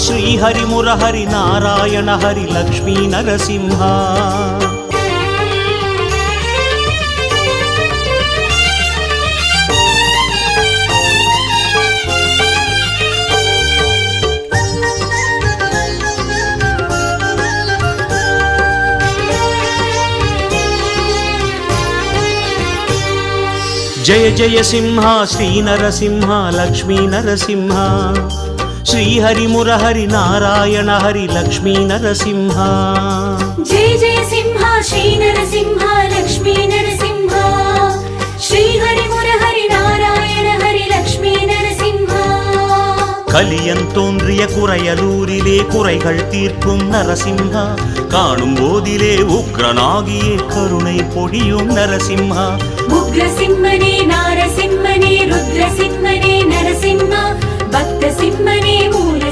శ్రీహరి మురహరి నారాయణ హరి లక్ష్మీ నరసింహ జయ జయ సింహ శ్రీ నరసింహ లక్ష్మీ నరసింహ శ్రీహరి మురహరి నారాయణ హరి లక్ష్మీ నరసింహ జయ జయ సింహ శ్రీ నరసింహ లక్ష్మీ నరసింహ శ్రీహరి మురహరి నారాయణ హరి లక్ష్మీ நரசிம்ஹ கலியன் தோன்றிய குறையலூரிலே குறைகள் தீர்க்கும் நரசிம்ஹா காணும் போதிலே உக்ரனாகியே கருணை பொழியும் நரசிம்ஹா உக்ரசிம்மனே நாரசிம்மனே ருத்ரசிம்மனே நரசிம்ஹ பக்த சிம்மனே மூல